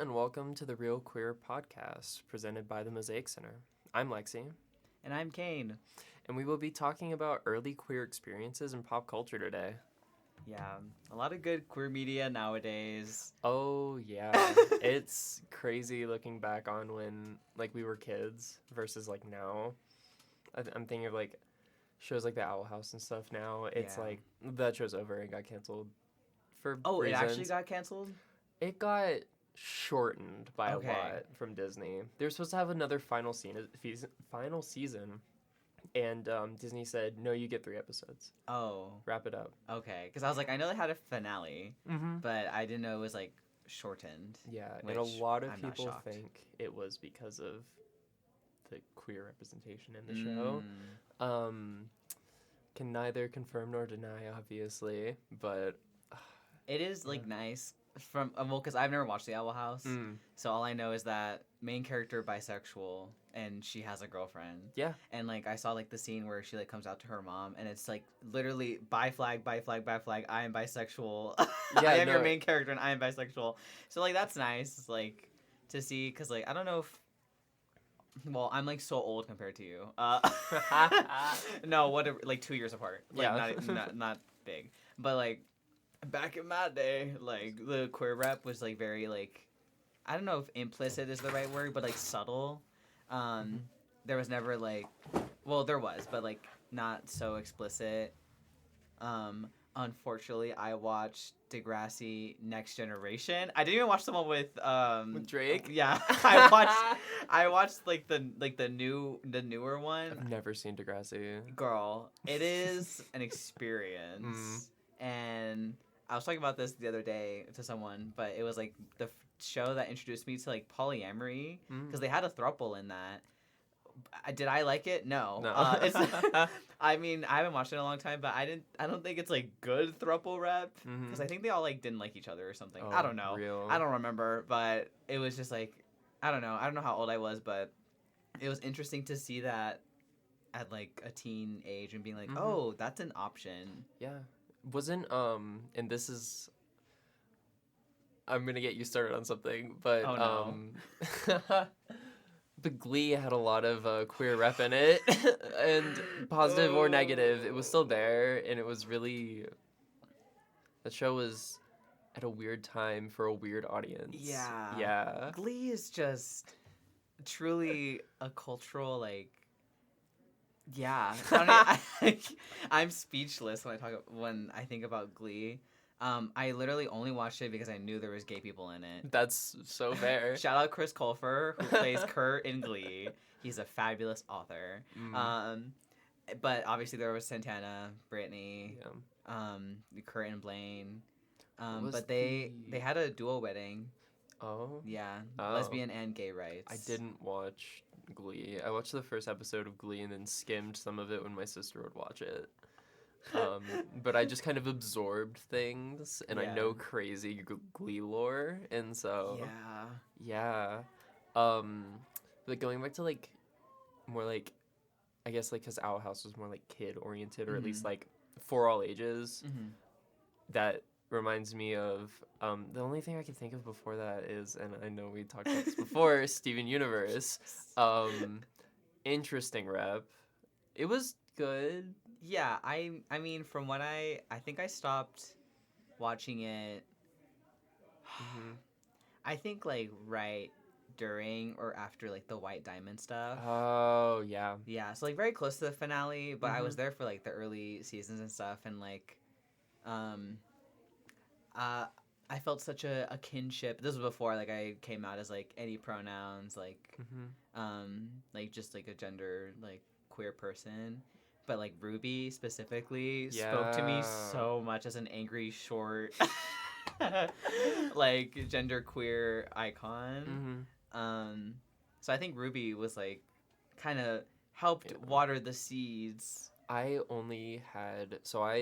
and welcome to the Real Queer Podcast, presented by the Mosaic Center. I'm Lexi, And I'm Kane. and we will be talking about early queer experiences in pop culture today. Yeah, a lot of good queer media nowadays. Oh, yeah. It's crazy looking back on when, we were kids versus, now. I'm thinking of, shows like The Owl House and stuff now. It's, Yeah. that show's over and got canceled for Oh, reasons. it actually got canceled? It got shortened by Okay. a lot from Disney. They were supposed to have another final season, and Disney said, no, you get 3 episodes. Oh, Wrap it up. okay. Because I was like, I know they had a finale, Mm-hmm. but I didn't know it was, shortened. Yeah, Which and a lot of I'm not people shocked. think it was because of the queer representation in the show. Mm. Can neither confirm nor deny, obviously, but... It is, nice from... because I've never watched The Owl House, so all I know is that main character bisexual, and she has a girlfriend. Yeah. And, I saw, the scene where she, comes out to her mom, and it's, literally, bi flag, I am bisexual. Yeah, I am your no. main character, and I am bisexual. So, that's nice, to see, because, I don't know if... Well, I'm, so old compared to you. No, whatever, 2 years apart. Yeah. Not big. But, back in my day, the queer rep was, very, I don't know if implicit is the right word, but, subtle. There was never, well, there was, but, not so explicit. Unfortunately, I watched Degrassi Next Generation. I didn't even watch the one with Drake? Yeah, I watched the newer one. I've never seen Degrassi. Girl, it is an experience. And I was talking about this the other day to someone, but it was the show that introduced me to polyamory, because they had a throuple in that. Did I like it? No. No. I mean, I haven't watched it in a long time, but I don't think it's good throuple rep, because I think they all didn't like each other or something. Oh, I don't know. real? I don't remember, but it was just I don't know. I don't know how old I was, but it was interesting to see that at a teen age and being oh, that's an option. Yeah. Wasn't, and this is... I'm gonna get you started on something, but, Oh, no. But Glee had a lot of queer rep in it, and positive or negative, it was still there, and it was really... The show was at a weird time for a weird audience. Yeah. Yeah. Glee is just truly a cultural, yeah. I'm speechless when I think about Glee. I literally only watched it because I knew there was gay people in it. That's so fair. Shout out Chris Colfer, who plays Kurt in Glee. He's a fabulous author. But obviously there was Santana, Brittany, Kurt and Blaine. But they had a dual wedding. Oh? Yeah, Oh. lesbian and gay rights. I didn't watch Glee. I watched the first episode of Glee and then skimmed some of it when my sister would watch it. But I just kind of absorbed things, and Yeah. I know crazy Glee lore, and so Yeah. But going back to more I guess because Owl House was more kid oriented, or at least for all ages. Mm-hmm. That reminds me of the only thing I can think of before that is, and I know we talked about this before, Steven Universe. Interesting rep. It was good. Yeah, I mean, from what I think I stopped watching it, I think, right during or after, the White Diamond stuff. Oh, yeah. Yeah, so, very close to the finale, but I was there for, the early seasons and stuff, and, I felt such a kinship. This was before, I came out as, any pronouns, just, a gender, queer person. But, Ruby specifically spoke to me so much as an angry, short, gender queer icon. So I think Ruby was, kind of helped water the seeds. I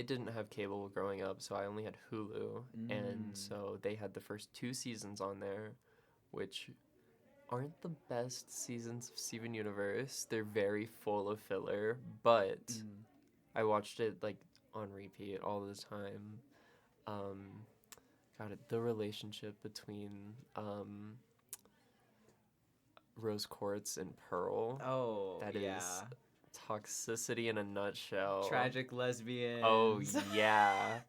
didn't have cable growing up, so I only had Hulu. And so they had the first 2 seasons on there, which aren't the best seasons of Steven Universe. They're very full of filler, but I watched it on repeat all the time. the relationship between Rose Quartz and Pearl. Oh, That yeah. is toxicity in a nutshell. Tragic lesbians. Oh yeah,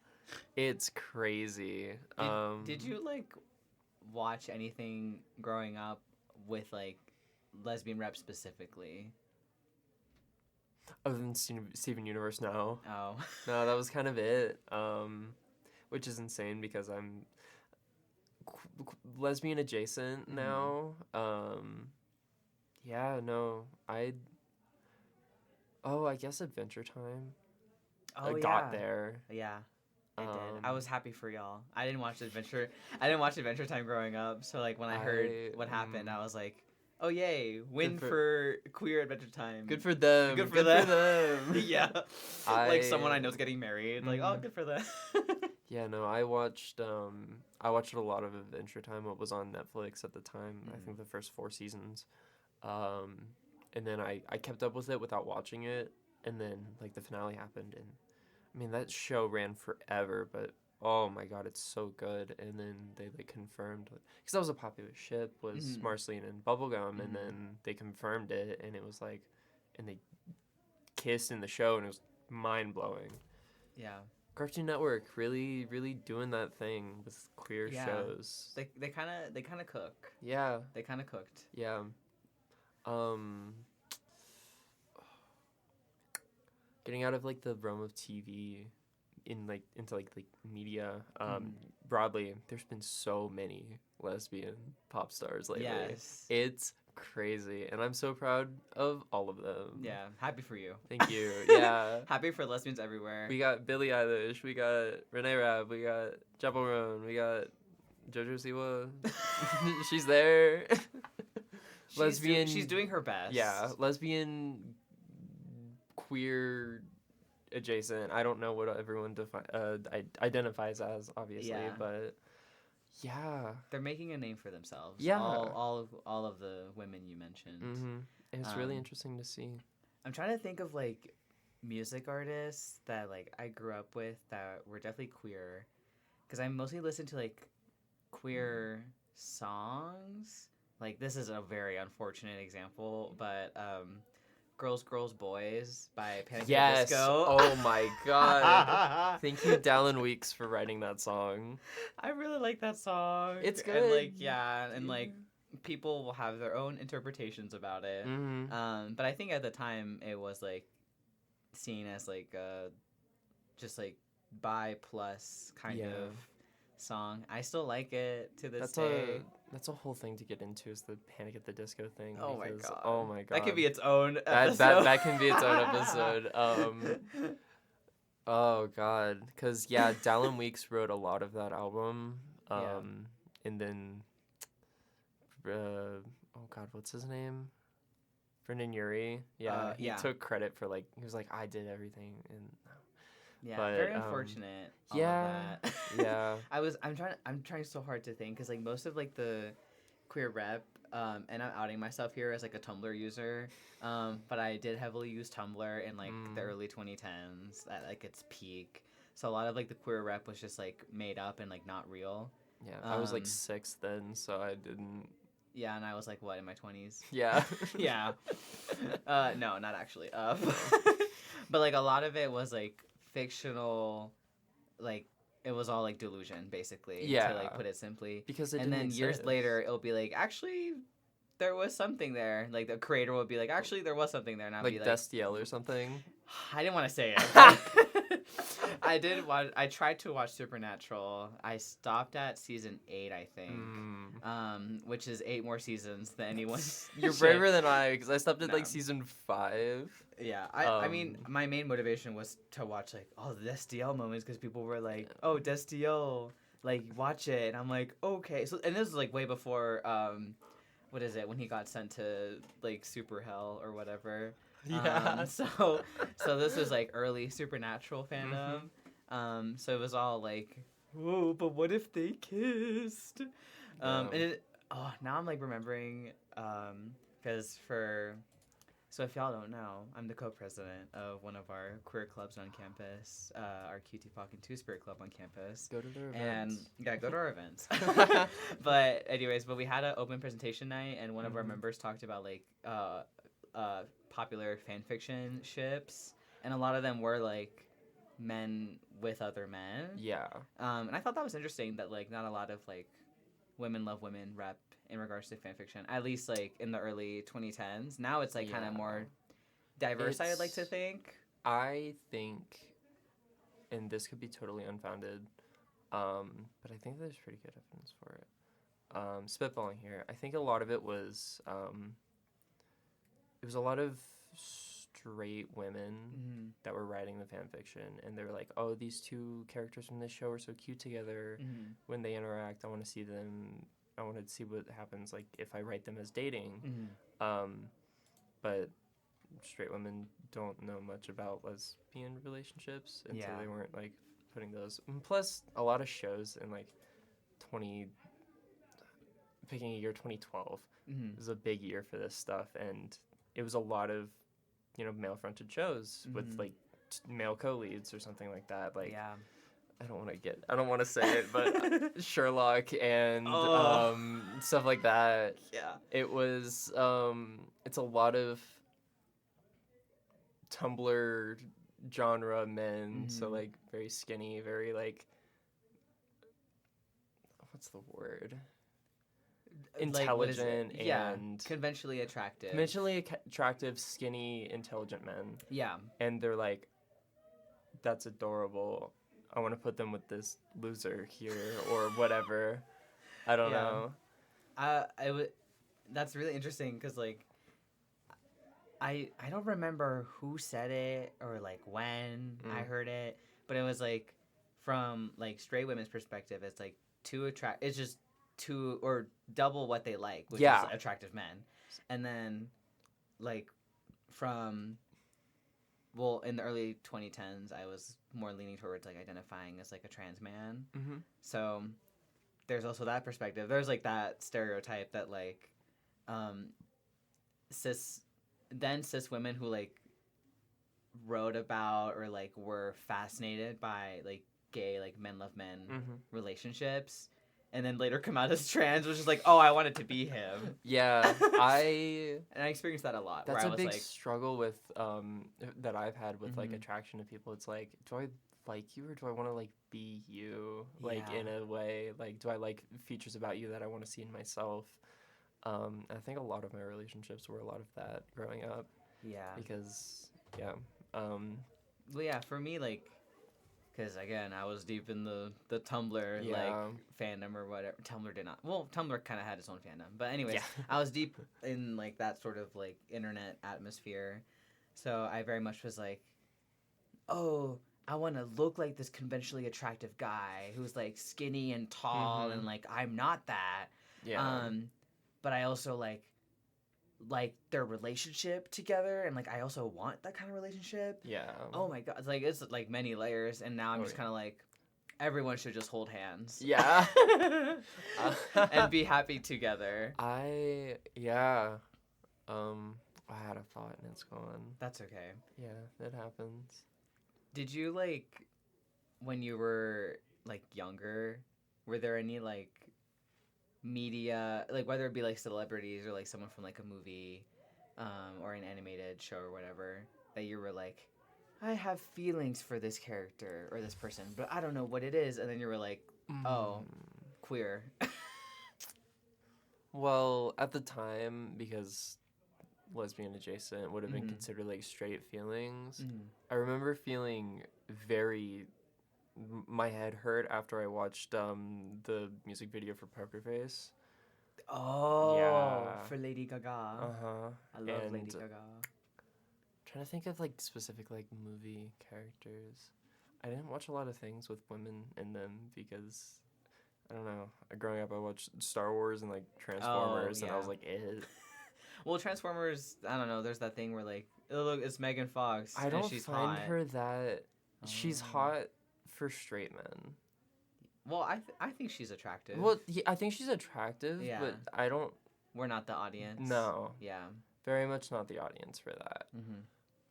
it's crazy. Did you like watch anything growing up with like lesbian rap specifically? Other than Steven Universe, no. Oh. No, that was kind of it. Which is insane because I'm lesbian adjacent now. Yeah, no, I guess Adventure Time. Oh, I yeah. got there. Yeah. I did. Um, I was happy for y'all. I didn't watch Adventure Time growing up. So like when I heard what happened, I was like, "Oh yay, win for queer Adventure Time." Good for them. Good for them. them. Yeah. Like someone I know is getting married. Like, oh, good for them. Yeah, no, I watched a lot of Adventure Time. What was on Netflix at the time? I think the first 4 seasons. And then I kept up with it without watching it, and then like the finale happened, and I mean that show ran forever, but oh my god, it's so good. And then they like confirmed, because that was a popular ship, was Marceline and Bubblegum, and then they confirmed it, and it was like, and they kissed in the show, and it was mind blowing. Yeah. Cartoon Network really, really doing that thing with queer shows. They kind of cook. Yeah. They kind of cooked. Yeah. Getting out of like the realm of TV into like media broadly, there's been so many lesbian pop stars lately. Yes. It's crazy, and I'm so proud of all of them. Yeah, happy for you. Thank you. Yeah. Happy for lesbians everywhere. We got Billie Eilish, we got Renee Rapp, we got Chappell Roan, we got JoJo Siwa. She's there. She's doing her best. Yeah, lesbian, queer, adjacent. I don't know what everyone identifies as, obviously, but yeah, they're making a name for themselves. Yeah, all of the women you mentioned. And it's really interesting to see. I'm trying to think of like music artists that like I grew up with that were definitely queer, because I mostly listen to like queer songs. Like, this is a very unfortunate example, but Girls, Girls, Boys by Panic! At the Disco. Oh my god. Thank you, Dallin Weeks, for writing that song. I really like that song. It's good. And like, like people will have their own interpretations about it. But I think at the time it was like seen as like just like bi plus kind of song. I still like it to this day. That's a whole thing to get into, is the Panic at the Disco thing. Oh my god. Oh my god. That could be its own episode. That can be its own episode. Oh god, because Dallin Weeks wrote a lot of that album. And then oh god, what's his name? Brendan Urie. He took credit for like, he was like, I did everything, and very unfortunate. All of that. I'm trying so hard to think, because like most of like the queer rep, and I'm outing myself here as like a Tumblr user, but I did heavily use Tumblr in like the early 2010s at like its peak. So a lot of like the queer rep was just like made up and like not real. Yeah, I was like 6 then, so I didn't. Yeah, and I was like, what, in my 20s? Yeah. Yeah. No, not actually. But like a lot of it was like fictional, like it was all like delusion, basically. To like put it simply. Because it and then exist. Years later, it'll be like, actually, there was something there. Like the creator would be like, actually, there was something there, and I'd like be like, Destiel or something. I didn't want to say it. I tried to watch Supernatural. I stopped at season 8, I think. Which is 8 more seasons than anyone. You're braver than I, because I stopped at like season 5. Yeah, I mean, my main motivation was to watch like all the Destiel moments, because people were like, "Oh, Destiel, like watch it," and I'm like, "Okay." So, and this was like way before, what is it, when he got sent to like Super Hell or whatever. Yeah. So this was like early Supernatural fandom. So it was all like, "Whoa, but what if they kissed?" And now I'm like remembering, because for So if y'all don't know, I'm the co-president of one of our queer clubs on campus, our Cutie Fucking Two Spirit Club on campus. Go to their And events. yeah, go to our events. But anyways, we had an open presentation night, and one of our members talked about like popular fan fiction ships, and a lot of them were like men with other men. Yeah. And I thought that was interesting that like not a lot of like women love women rep in regards to fan fiction, at least like in the early 2010s. Now it's like kind of more diverse, I would like to think. I think, and this could be totally unfounded, but I think there's pretty good evidence for it. Spitballing here, I think a lot of it was a lot of straight women that were writing the fan fiction, and they were like, oh, these two characters from this show are so cute together. When they interact, I want to see them. I want to see what happens, like, if I write them as dating. But straight women don't know much about lesbian relationships, and so they weren't, like, putting those. And plus, a lot of shows in, like, picking a year 2012 was a big year for this stuff, and it was a lot of, you know, male-fronted shows with, like, male co-leads or something like that. Like, I don't want to say it, but Sherlock and stuff like that. Yeah. It was, it's a lot of Tumblr genre men, so, like, very skinny, very, like, what's the word? Intelligent and conventionally attractive. Attractive, skinny, intelligent men. Yeah. And they're like, that's adorable. I want to put them with this loser here or whatever. I don't know. That's really interesting because, like, I don't remember who said it or, like, when I heard it, but it was, like, from, like, straight women's perspective, it's, like, it's just two or double what they like, which is attractive men. And then, like, from... Well, in the early 2010s, I was more leaning towards, like, identifying as, like, a trans man. So there's also that perspective. There's, like, that stereotype that, like, cis women who, like, wrote about or, like, were fascinated by, like, gay, like, men love men relationships, and then later come out as trans, which is like, oh, I wanted to be him. Yeah, and I experienced that a lot. That's where a big like, struggle with that I've had with like attraction to people. It's like, do I like you or do I want to like be you? Like in a way, like do I like features about you that I want to see in myself? I think a lot of my relationships were a lot of that growing up. Yeah. Because well, yeah, for me, like. Because, again, I was deep in the Tumblr, like, fandom or whatever. Tumblr did not. Well, Tumblr kind of had its own fandom. But anyways, I was deep in, like, that sort of, like, internet atmosphere. So I very much was like, oh, I want to look like this conventionally attractive guy who's, like, skinny and tall and, like, I'm not that. Yeah. But I also, like their relationship together, and like I also want that kind of relationship. Yeah. Oh my god, it's like many layers, and now I'm just kind of like, everyone should just hold hands. Yeah. And be happy together. I had a thought and it's gone. That's okay. Yeah, it happens. Did you like when you were like younger? Were there any like media, like whether it be like celebrities or like someone from like a movie or an animated show or whatever, that you were like, I have feelings for this character or this person, but I don't know what it is, and then you were like, oh, queer? Well, at the time, because lesbian adjacent would have been considered like straight feelings, I remember feeling my head hurt after I watched the music video for Poker Face. Oh, yeah. For Lady Gaga. I love Lady Gaga. Trying to think of like specific like movie characters. I didn't watch a lot of things with women in them because I don't know. Growing up, I watched Star Wars and like Transformers, and I was like, eh. Well, Transformers, I don't know. There's that thing where like, oh, look, it's Megan Fox. I don't she's find hot. her that. She's hot for straight men. Well, I think she's attractive. Well, I think she's attractive, but I don't... We're not the audience. No. Yeah. very much not the audience for that.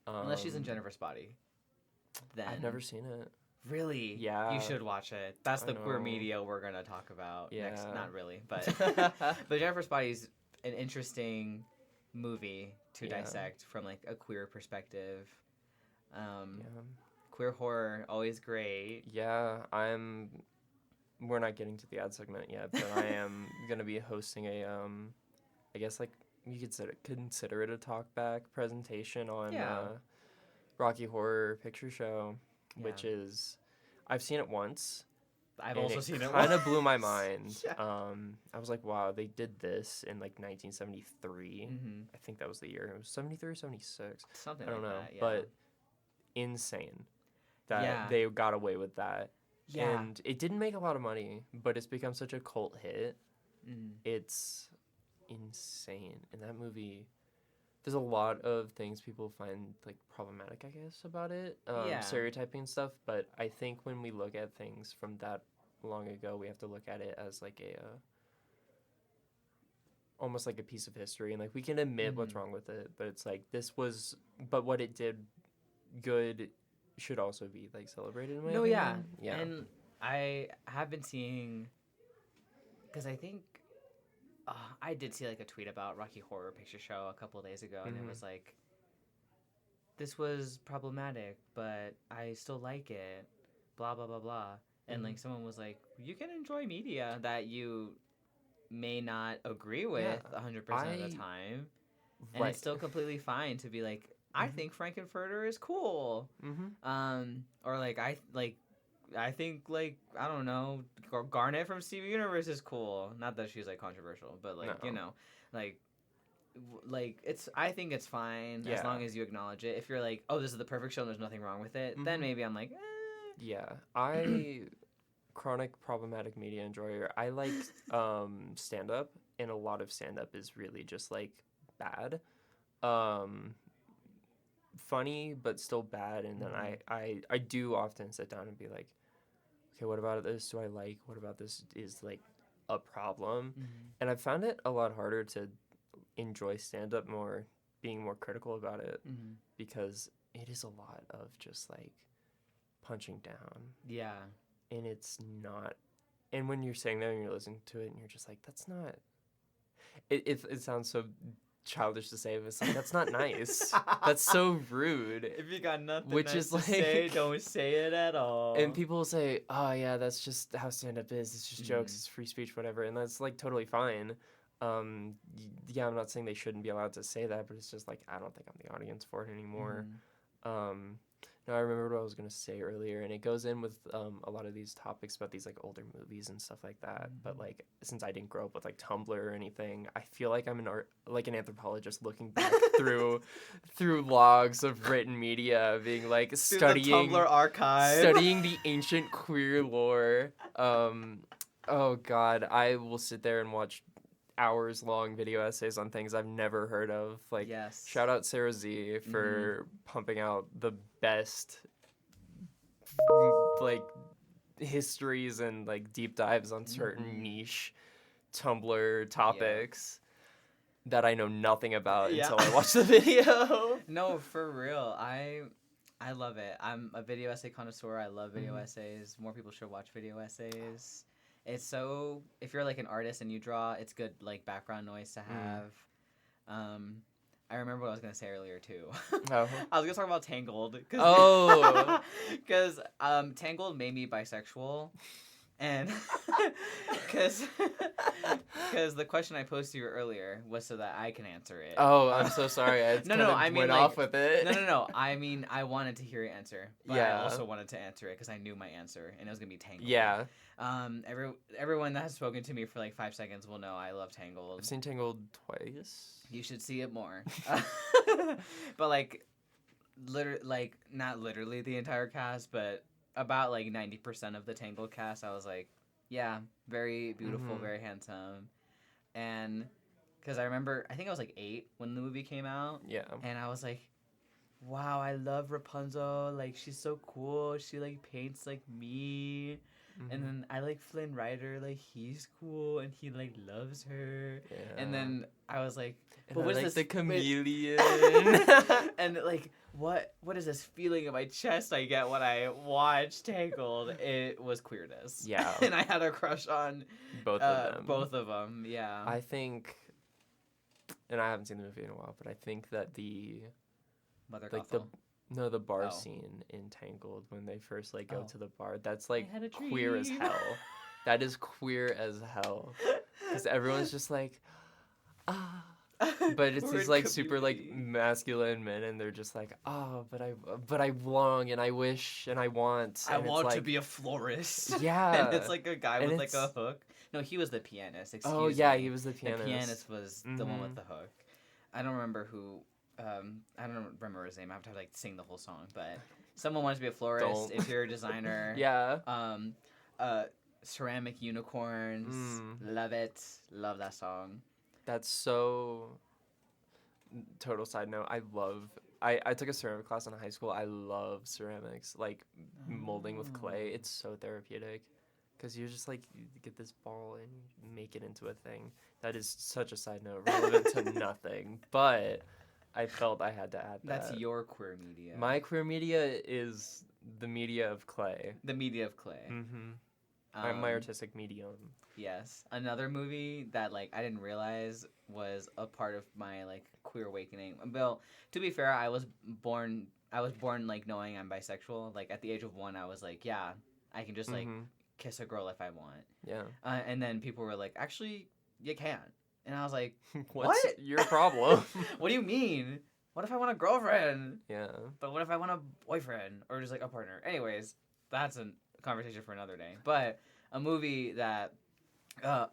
Unless she's in Um, Jennifer's Body. Then I've never seen it. Really? Yeah. You should watch it. That's I the queer know. media we're gonna talk about next. Yeah. Not really, but but Jennifer's Body is an interesting movie to Yeah. dissect from like a queer perspective. Yeah. Queer horror always great. Yeah, we're not getting to the ad segment yet, but I am gonna be hosting a I guess like you could consider it a talkback presentation on Yeah. Rocky Horror Picture Show, which Yeah. is I've seen it once. I've and also seen it. kind of blew my once. mind. Yeah. I was like, wow, they did this in like 1973. Mm-hmm. I think that was the year. It was 73 or 76. Something I don't like know, that. Yeah. but insane that Yeah. they got away with that. yeah. And it didn't make a lot of money, but it's become such a cult hit. Mm. It's insane. And that movie, there's a lot of things people find like problematic, I guess, about it. Yeah. Stereotyping and stuff. But I think when we look at things from that long ago, we have to look at it as like almost like a piece of history. And like we can admit what's Mhm. wrong with it, but it's like but what it did good should also be like celebrated in my No, opinion. Yeah. And I have been seeing, because I think I did see like a tweet about Rocky Horror Picture Show a couple days ago, and it Mhm. was like, this was problematic, but I still like it, blah blah blah blah, and like someone was like, you can enjoy media that you may not agree with Yeah, 100% of the I- time, and Right. it's still completely fine to be like, I Mhm. think Frankenfurter is cool. Mm-hmm. Or like I think like I don't know, Garnet from Steven Universe is cool. Not that she's like controversial, but like you No. know, like like it's I think it's fine as Yeah. long as you acknowledge it. If you're like, oh, this is the perfect show and there's nothing wrong with it, then Mhm. maybe I'm like, Yeah. Chronic problematic media enjoyer. I like stand up, and a lot of stand up is really just like bad. Funny but still bad, and then I do often sit down and be like, okay, what about this do I like? What about this is like a problem? And I've found it a lot harder to enjoy stand up more, being more critical about it, because it is a lot of just like punching down, yeah, and it's not. And when you're sitting there and you're listening to it and you're just like, that's not. It sounds so childish to say, but it's like that's not nice. That's so rude. if you got nothing Which nice is to say, like- don't say it at all. And people say, oh yeah, that's just how stand up is. It's just jokes. Mhm. It's free speech, whatever, and that's like totally fine. Yeah, I'm not saying they shouldn't be allowed to say that, but it's just like I don't think I'm the audience for it anymore. Now I remember what I was gonna say earlier, and it goes in with a lot of these topics about these like older movies and stuff like that. But like since I didn't grow up with like Tumblr or anything, I feel like I'm an anthropologist looking back through logs of written media, being like Through studying the Tumblr archive. studying the ancient queer lore. Oh god, I will sit there and watch hours long video essays on things I've never heard of. Like Yes. shout out Sarah Z for pumping out the best like histories and like deep dives on certain niche Tumblr topics that I know nothing about Yeah. until I watch the video. No, for real. I love it. I'm a video essay connoisseur. I love video essays. More people should watch video essays. It's so if you're like an artist and you draw, it's good like background noise to have. I remember what I was gonna say earlier too. Oh. I was gonna talk about Tangled. Oh. Because Tangled made me bisexual, and because the question I posed to you earlier was so that I can answer it. Oh, I'm so sorry. I I mean, went like, off with it. No. I mean, I wanted to hear your answer, but I Yeah. also wanted to answer it because I knew my answer, and it was gonna be Tangled. Yeah, Everyone that has spoken to me for like 5 seconds will know I love Tangled. I've seen Tangled twice. You should see it more. But like, not literally the entire cast, but about like 90% of the Tangled cast, I was like, yeah, very beautiful, Mhm. very handsome, and because I remember, I think I was like 8 when the movie came out. Yeah. And I was like, wow, I love Rapunzel. Like, she's so cool. She, like, paints like me. And then I like Flynn Rider, like he's cool and he like loves her. Yeah. And then I was like, And but I what is like this the chameleon. and like what is this feeling in my chest I get when I watch Tangled? It was queerness. Yeah. And I had a crush on Both of them. Both of them, yeah. I think, and I haven't seen the movie in a while, but I think that Mother like Gothel. the bar Oh. scene in Tangled when they first like go Oh. to the bar, that's like had a queer as dream. hell. That is queer as hell. Because everyone's just like, ah. But it's We're these in like super like community. masculine men, and they're just like, oh, but I long and I wish and I want. I And it's want to like, be a florist. Yeah. And it's like a guy And with like a it's- hook. No, he was the pianist. Excuse Oh yeah, me. he was the The pianist. pianist was the one Mhm. with the hook. I don't remember who. I don't remember his name. I have to like sing the whole song. But someone wants to be a florist, Don't. interior designer. Yeah. Ceramic unicorns. Mm. Love it. Love that song. That's so. Total side note, I took a ceramic class in high school. I love ceramics, like molding with clay. It's so therapeutic because you're just like, you get this ball and you make it into a thing. That is such a side note, relevant to nothing, but I felt I had to add that. That's your queer media. My queer media is the media of clay. The media of clay. Mm-hmm. My artistic medium. Yes. Another movie that like I didn't realize was a part of my like queer awakening. Well, to be fair, I was born like knowing I'm bisexual. Like at the age of 1, I was like, yeah, I can just like kiss a girl if I want. Yeah. And then people were like, actually, you can't. And I was like, What's What? your problem? what do you mean? What if I want a girlfriend? Yeah. But what if I want a boyfriend or just like a partner? Anyways, that's a conversation for another day. But a movie that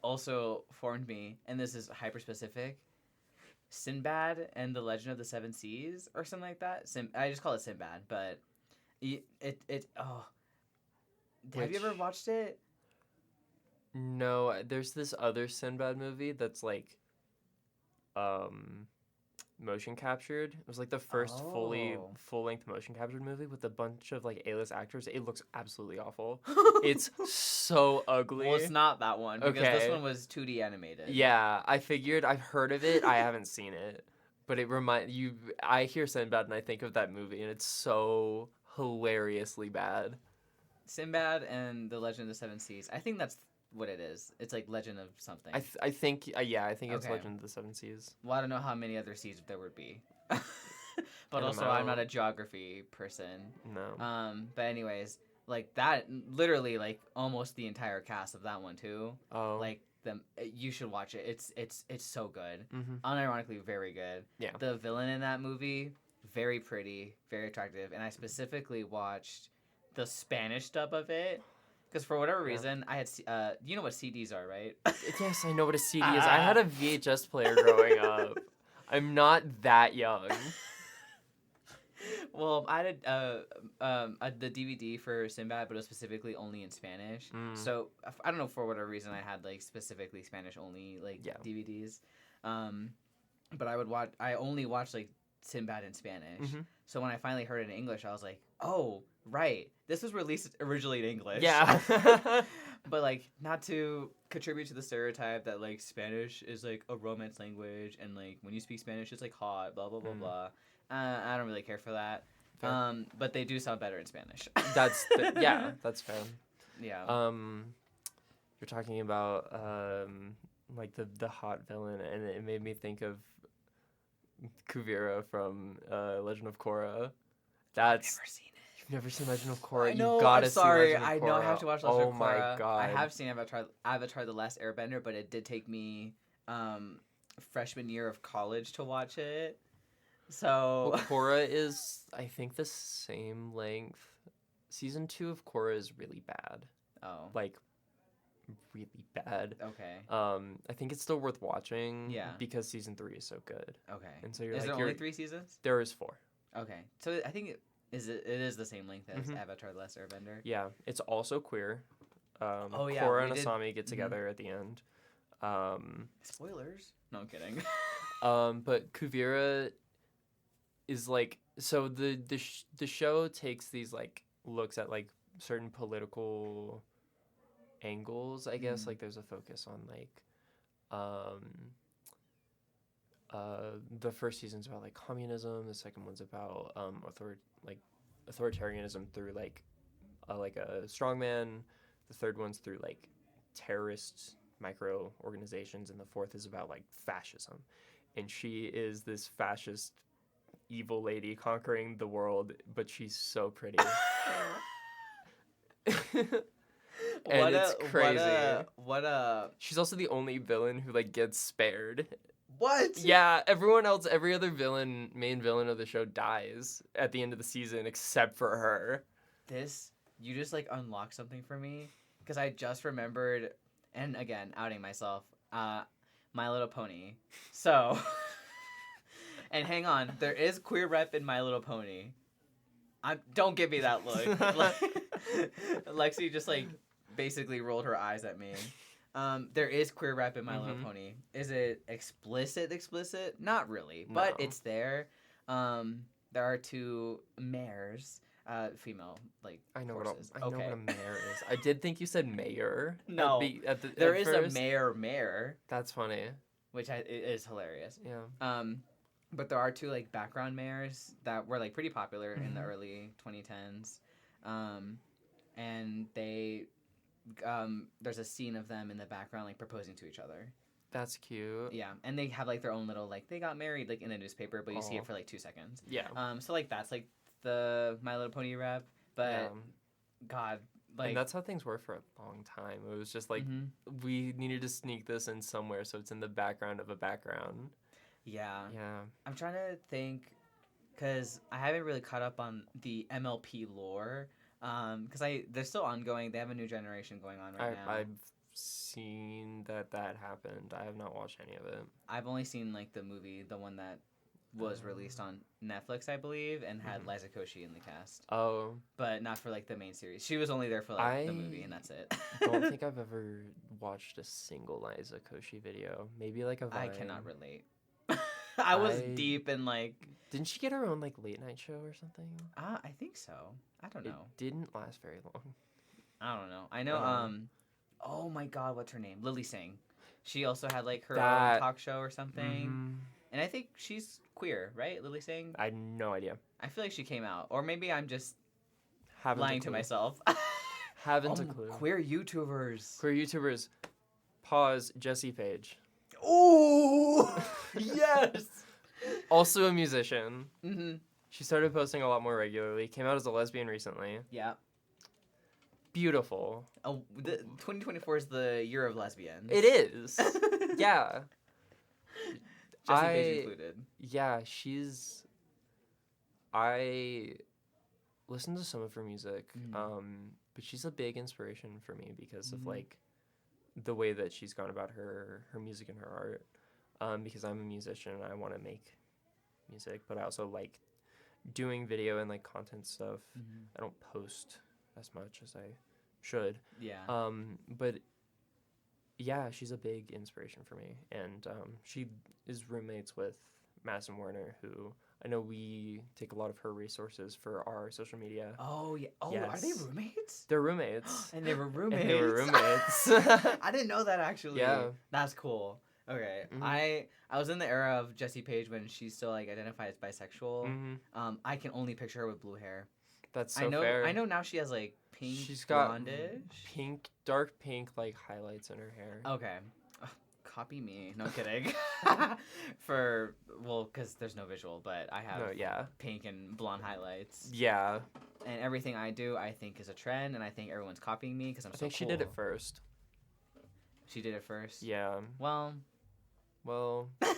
also formed me, and this is hyper specific, Sinbad and the Legend of the Seven Seas or something like that. I just call it Sinbad, but have you ever Which- watched it? No, there's this other Sinbad movie that's like motion captured. It was like the first Oh. full length motion captured movie with a bunch of like A-list actors. It looks absolutely awful. It's so ugly. well, it's not that one because this Okay. one was 2D animated. Yeah, I figured I've heard of it. I haven't seen it. But I hear Sinbad and I think of that movie and it's so hilariously bad. Sinbad and the Legend of the Seven Seas. I think that's what it is. It's like Legend of something. I think it's Okay. Legend of the Seven Seas. Well, I don't know how many other seas there would be. But don't also, I'm not know. a geography person. No. But anyways, like that, literally, like almost the entire cast of that one too. Oh. Like you should watch it. It's so good. Mhm. Unironically, very good. Yeah. The villain in that movie, very pretty, very attractive, and I specifically watched the Spanish dub of it. Because for whatever Yeah. reason, I had, you know what CDs are, right? Yes, I know what a CD is. I had a VHS player growing up. I'm not that young. Well, I had the DVD for Sinbad, but it was specifically only in Spanish. Mm. So I don't know, for whatever reason, I had like specifically Spanish only like Yeah. DVDs. But I only watched like Sinbad in Spanish. Mhm. So when I finally heard it in English, I was like, oh right, this was released originally in English. Yeah. But like, not to contribute to the stereotype that like Spanish is like a romance language and like when you speak Spanish it's like hot, blah blah blah Mm. blah. I don't really care for that. Fair. But they do sound better in Spanish. That's that's fair. yeah. You're talking about like the hot villain, and it made me think of Kuvira from Legend of Korra. That's Never seen it. You've never seen Legend of Korra. I know. You gotta I'm sorry. see Legend of I Korra. know I have to watch Legend Oh of Korra. my god. I have seen Avatar: The Last Airbender, but it did take me freshman year of college to watch it. So Well, Korra is, I think, the same length. Season 2 of Korra is really bad. oh, Like, really bad. okay. I think it's still worth watching. Yeah. Because season 3 is so good. Okay. And so you're Is like, there you're, only 3 seasons? there is 4. Okay. So I think it is the same length as Mhm. Avatar: The Last Airbender. Yeah, it's also queer. Oh, yeah, Korra we and did- Asami get mhm. together at the end. Spoilers. No, I'm kidding. But Kuvira is like, so the show takes these like looks at like certain political angles, I guess. Mm. Like there's a focus on like the first season's about like communism, the second one's about authoritarianism through like a strongman, the third one's through like terrorist micro organizations, and the fourth is about like fascism. And she is this fascist evil lady conquering the world, but she's so pretty. And it's crazy. What a She's also the only villain who like gets spared. what? Yeah, everyone else, every other main villain of the show dies at the end of the season except for her. You just like unlocked something for me because I just remembered, and again outing myself, My Little Pony. So, and hang on, there is queer rep in My Little Pony. Don't give me that look. Lexi just like basically rolled her eyes at me. There is queer rep in My Little Pony. Is it explicit? Not really, but No. it's there. There are 2 mares, female I know horses. what a mare is. I did think you said mayor. No. At There is first. a mare, That's funny. which it is hilarious. Yeah. But there are 2 like background mares that were like pretty popular in the Mhm. early 2010s, and they there's a scene of them in the background like proposing to each other. That's cute. Yeah, and they have like their own little like they got married like in a newspaper, but you see it for like 2 seconds. Yeah. So like that's like the My Little Pony rap, but Yeah. God, like And that's how things were for a long time. It was just like mhm. we needed to sneak this in somewhere so it's in the background of a background. Yeah. Yeah. I'm trying to think, because I haven't really caught up on the MLP lore. Because they're still ongoing. They have a new generation going on right now. I've seen that happened. I have not watched any of it. I've only seen like the movie, the one that was released on Netflix, I believe, and had Liza Koshy in the cast, Oh, but not for like the main series. She was only there for like the movie, and that's it. don't think I've ever watched a single Liza Koshy video. Maybe like a Vine. I cannot relate. I was deep in like. Didn't she get her own like late night show or something? I think so. I don't know. It didn't last very long. I don't know. I know. Oh my God, what's her name? Lily Singh. She also had like her That- own talk show or something. Mhm. And I think she's queer, right? Lily Singh. I had no idea. I feel like she came out, or maybe I'm just Haven't lying a to clue. myself. Haven't a clue. Queer YouTubers. Queer YouTubers. Pause. Jesse Page. Ooh, yes. Also a musician. Mm-hmm. She started posting a lot more regularly. Came out as a lesbian recently. Yeah. Beautiful. Oh, 2024 is the year of lesbians. It is. Yeah. Jesse Page included. Yeah, I listen to some of her music, but she's a big inspiration for me because of like the way that she's gone about her music and her art. Because I'm a musician and I want to make music, but I also like doing video and like content stuff. I don't post as much as I should. Yeah. But yeah, she's a big inspiration for me, and she is roommates with Madison Werner, who I know we take a lot of her resources for our social media. Oh yeah. Oh, Yes. are they roommates? They're roommates. And they were roommates. And they were roommates. I didn't know that actually. Yeah. That's cool. Okay. Mhm. I was in the era of Jesse Page when she still like identified as bisexual. Mhm. I can only picture her with blue hair. That's so I know fair. I know now she has like pink She's got blondish. dark pink like highlights in her hair. Okay. Ugh, copy me. No kidding. Cuz there's no visual, but I have No, yeah. pink and blonde highlights. Yeah. And everything I do, I think is a trend, and I think everyone's copying me because I'm I so think she did cool. it first. She did it first. Yeah. Well, Well, I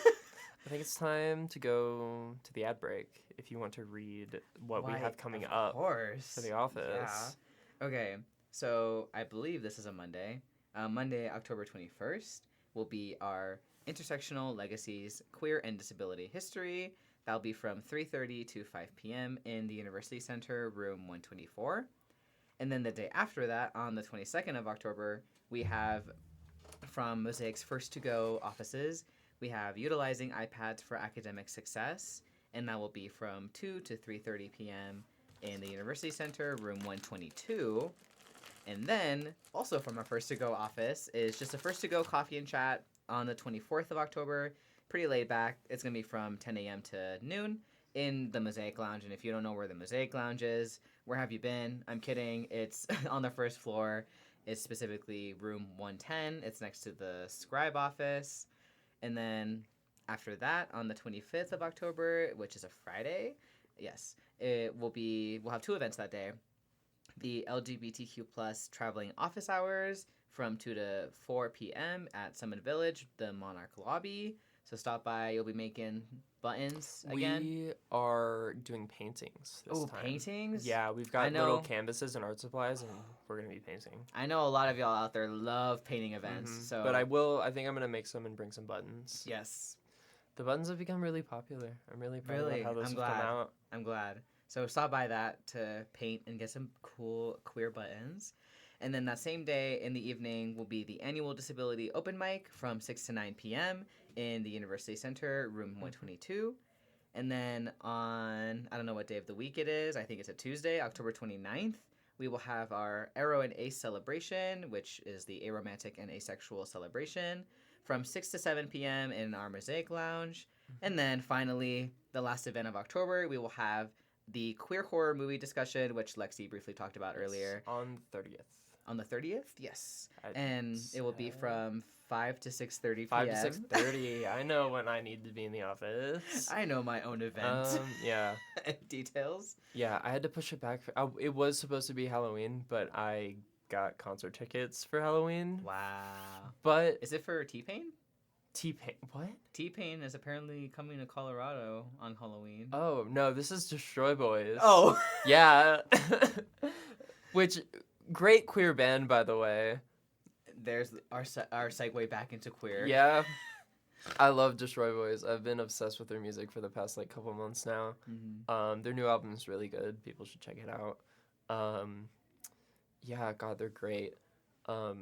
think it's time to go to the ad break if you want to read what we have coming up course. for The Office. Yeah. Okay, so I believe this is a Monday. Monday, October 21st, will be our Intersectional Legacies, Queer and Disability History. That'll be from 3:30 to 5 p.m. in the University Center, room 124. And then the day after that, on the 22nd of October, we have from Mosaic's First to Go offices, we have Utilizing iPads for Academic Success, and that will be from 2 to 3:30 p.m. in the University Center, room 122. And then, also from our First to Go office, is just a First to Go coffee and chat on the 24th of October. Pretty laid back. It's going to be from 10 a.m. to noon in the Mosaic Lounge. And if you don't know where the Mosaic Lounge is, where have you been? I'm kidding. It's on the first floor. It's specifically room 110. It's next to the scribe office. And then after that, on the 25th of October, which is a Friday, yes, we'll have 2 events that day. The LGBTQ plus traveling office hours from 2 to 4 p.m. at Summit Village, the Monarch lobby. So stop by. You'll be making buttons again. We are doing paintings this time. Paintings? Yeah, we've got little canvases and art supplies, and we're going to be painting. I know a lot of y'all out there love painting events. So, but I think I'm going to make some and bring some buttons. Yes. The buttons have become really popular. I'm really proud of how those have come out. I'm glad. So stop by that to paint and get some cool queer buttons. And then that same day in the evening will be the annual disability open mic from 6 to 9 p.m. in the University Center, room 122. And then on, I don't know what day of the week it is, I think it's a Tuesday, October 29th, we will have our Aro and Ace celebration, which is the aromantic and asexual celebration, from 6 to 7 p.m. in our Mosaic Lounge. And then finally, the last event of October, we will have the queer horror movie discussion, which Lexi briefly talked about earlier. On the 30th. On the 30th? Yes. And it will be from 5 to 6:30 p.m. 5 to 6:30. I know when I need to be in the office. I know my own event. Yeah. Details. Yeah, I had to push it back. It was supposed to be Halloween, but I got concert tickets for Halloween. Wow. But is it for T-Pain? T-Pain? What? T-Pain is apparently coming to Colorado on Halloween. Oh, no, this is Destroy Boys. Oh. Yeah. Which, great queer band, by the way. There's our segue back into queer. Yeah. I love Destroy Boys. I've been obsessed with their music for the past, couple months now. Mm-hmm. Their new album is really good. People should check it out. Yeah, God, they're great. Pull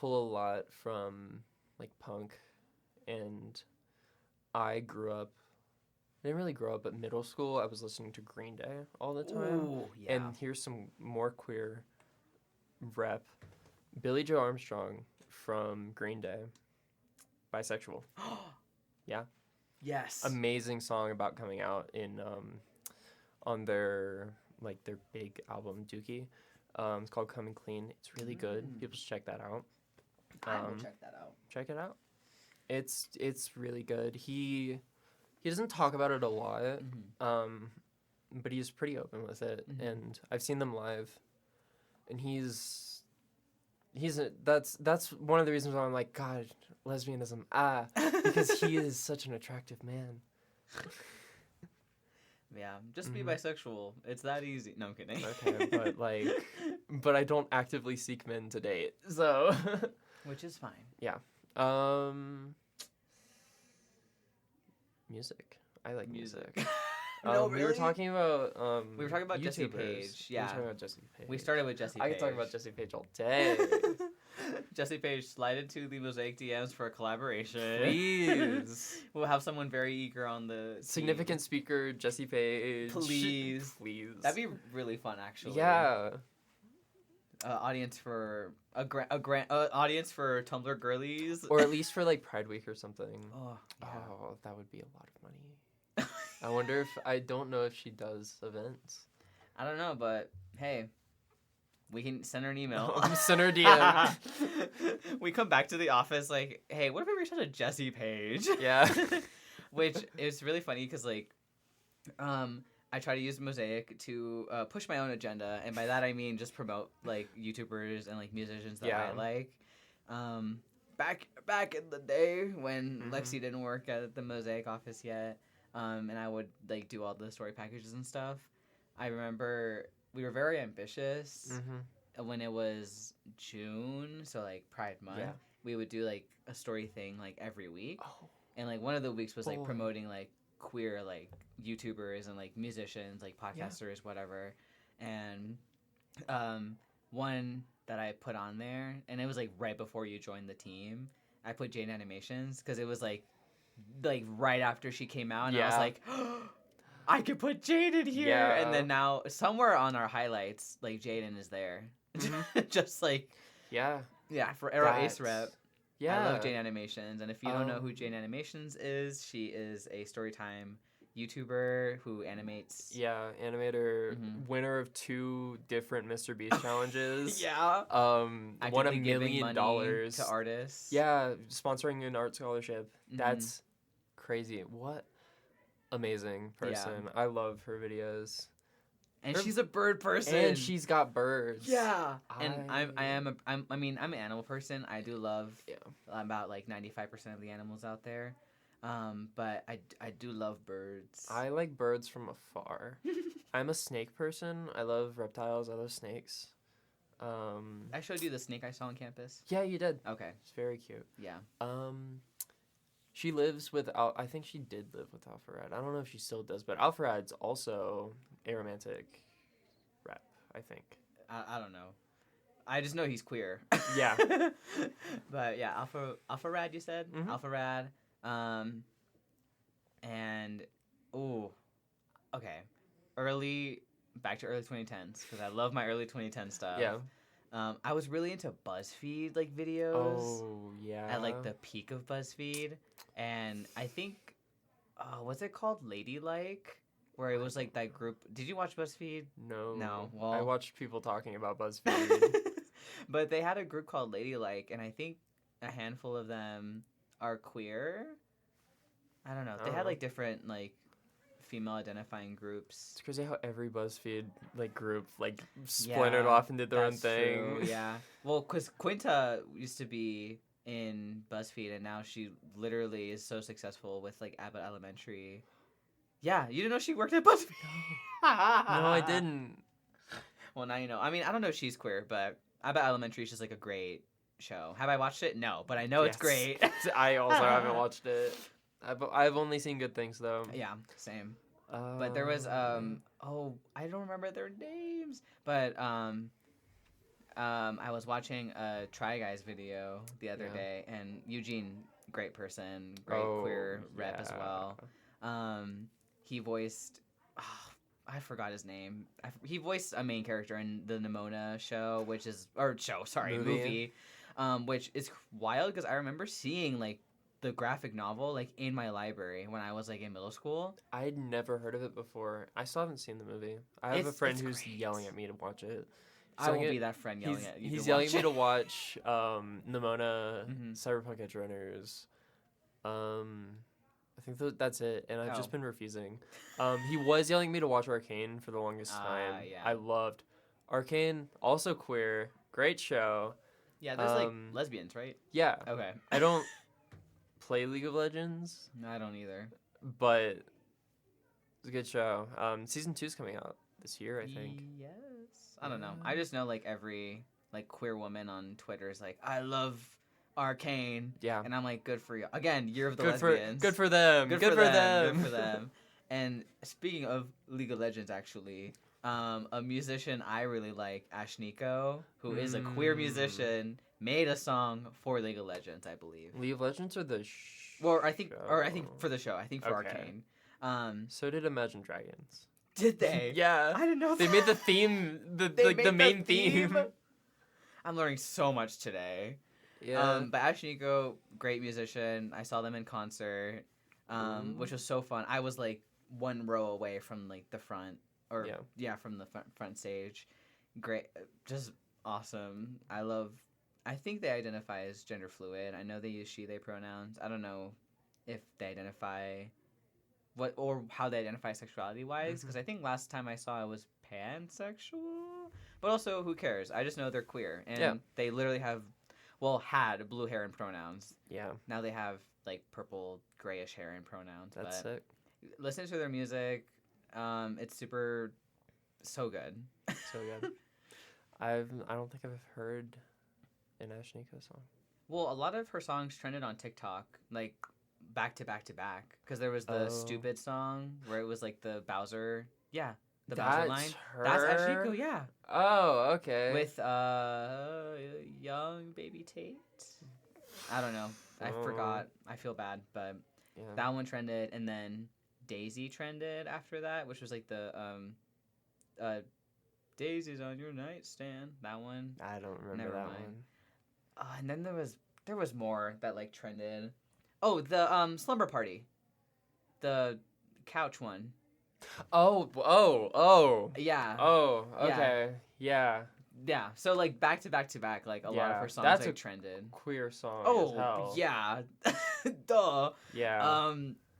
a lot from, punk. And I didn't really grow up, but middle school, I was listening to Green Day all the time. Ooh, yeah. And here's some more queer rep. Billie Joe Armstrong from Green Day. Bisexual. Yeah. Yes. Amazing song about coming out on their big album Dookie. It's called Coming Clean. It's really good. People should check that out. I will check that out. Check it out. It's really good. He doesn't talk about it a lot, but he's pretty open with it. And I've seen them live, and that's one of the reasons why I'm like, God, lesbianism, because he is such an attractive man. Yeah, just be bisexual. It's that easy. No, I'm kidding. Okay, but I don't actively seek men to date, so. Which is fine. Yeah. Music. I like music. No, really? We were talking about Jesse YouTubers. Page. Yeah. We were talking about Jesse Page. We started with Jesse Page. I could talk about Jesse Page all day. Jesse Page, slide into the Mosaic DMs for a collaboration. Please. We'll have someone very eager on the significant team. Speaker, Jesse Page. Please. Please. That'd be really fun, actually. Yeah. Audience for audience for Tumblr girlies, or at least for Pride Week or something. Oh, yeah. Oh, that would be a lot of money. I don't know if she does events. I don't know, but hey, we can send her an email. Send her a DM. We come back to the office hey, what if we reach out to Jesse Page? Yeah. Which is really funny because I try to use Mosaic to push my own agenda, and by that I mean just promote YouTubers and musicians that I like. Back in the day when Lexi didn't work at the Mosaic office yet, and I would do all the story packages and stuff. I remember we were very ambitious when it was June, so Pride Month. Yeah. We would do a story thing every week, and one of the weeks was Boy. promoting queer YouTubers and musicians, podcasters, whatever. And one that I put on there, and it was right before you joined the team, I put Jane Animations because it was right after she came out, and I was like, I could put Jade in here. Yeah. And then now somewhere on our highlights, Jaden is there. Mhm. Just like Yeah. for Arrow Ace That's- Rep. Yeah. I love Jane Animations, and if you don't know who Um, Jane Animations is, she is a Storytime YouTuber who animates. Yeah, animator, Mhm. winner of 2 different Mr. Beast challenges. Yeah. Won Actively $1 giving million. money to artists. Yeah, sponsoring an art scholarship. Mhm. That's crazy. What amazing Yeah. person. I love her videos. And Her- she's a bird person. And she's got birds. Yeah. And I I'm an animal person. I do love Yeah. about like 95% of the animals out there. But I do love birds. I like birds from afar. I'm a snake person. I love reptiles. I love snakes. I showed you the snake I saw on campus. Yeah, you did. Okay. It's very cute. Yeah. She lives with I think she did live with Alpharad. I don't know if she still does, but Alpharad's also a romantic rep, I think. I don't know. I just know he's queer. Yeah. But yeah, Alpha Rad, you said? Mhm. Alpha Rad. And okay. Back to early 2010s because I love my early 2010 stuff. Yeah. I was really into BuzzFeed like videos Oh, yeah. at like the peak of BuzzFeed, and I think what's it called? Ladylike, where it was like that group. Did you watch BuzzFeed? No. No, I well- watched people talking about BuzzFeed. But they had a group called Ladylike, and I think a handful of them are queer. I don't know. They had like different like female identifying groups. It's crazy how every BuzzFeed like group like splintered Yeah, off and did their own That's thing. true, yeah. Well, because Quinta used to be in BuzzFeed, and now she literally is so successful with like Abbott Elementary. Yeah, you didn't know she worked at BuzzFeed? No, I didn't. Well, now you know. I mean, I don't know if she's queer, but Abbott Elementary is just like a great show. Have I watched it? No, but I know it's Yes. great. I also haven't watched it. I've only seen good things though. Yeah, same. But there was I don't remember their names, but I was watching a Try Guys video the other Yeah. day, and Eugene, great person, great queer rep as well. He voiced I forgot his name. He voiced a main character in the Nimona show, movie, which is wild because I remember seeing like the graphic novel like in my library when I was like in middle school. I'd never heard of it before. I still haven't seen the movie. I have a It's friend who's great. yelling at me to watch it. I will be that friend yelling at you. He's to yelling watch at me it. to watch Nimona, Mhm. Cyberpunk Edge Runners. I think that's it, and I've just Oh. been refusing. He was yelling at me to watch Arcane for the longest time. yeah. I loved Arcane, also queer, great show. Yeah, there's like um, lesbians, right? Yeah, Okay. I don't play League of Legends, No, I don't either. but it's a good show. Season 2's coming out this year, I think. Yes. I don't know. Yeah. I just know like every like queer woman on Twitter is like, I love Arcane, Yeah. and I'm like, good for you. Again, Year of the Good Lesbians. for them. Good for them. Good for them. And speaking of League of Legends, actually, a musician I really like, Ashniko, who is a queer musician, made a song for League of Legends, I believe. League of Legends or the I think for the show. I think for Okay. Arcane. So did Imagine Dragons. Did they? Yeah. I didn't know They that. made the theme, They made the main theme. I'm learning so much today. Yeah. But Ashniko, great musician. I saw them in concert, which was so fun. I was like one row away from like the front, from the front stage. Great, just awesome. I think they identify as gender fluid. I know they use she/they pronouns. I don't know if they identify how they identify sexuality wise, because I think last time I saw it was pansexual. But also, who cares? I just know they're queer, and they literally had blue hair and pronouns. Yeah. Now they have like purple grayish hair and pronouns. That's but sick. listen to their music. It's so good. So good. I don't think I've heard an Ashniko song. Well, a lot of her songs trended on TikTok, like back to back to back, because there was the Oh. Stupid song where it was like the Bowser. Yeah, the That's Bowser line. her? That's Ashniko, yeah. Oh, okay. With young baby Tate. I don't know. I Oh. forgot. I feel bad, but yeah. that one trended, and then Daisy trended after that, which was like the Daisies on your nightstand. That one. I don't remember Never that mind. one. And then there was more that like trended. Oh, the Slumber Party. The couch one. Oh. Yeah. Oh, Yeah. okay. Yeah. Yeah. So like back to back to back, like a lot of Yeah, her songs that's like a trended. Queer song as Oh, hell. yeah. Duh. Yeah.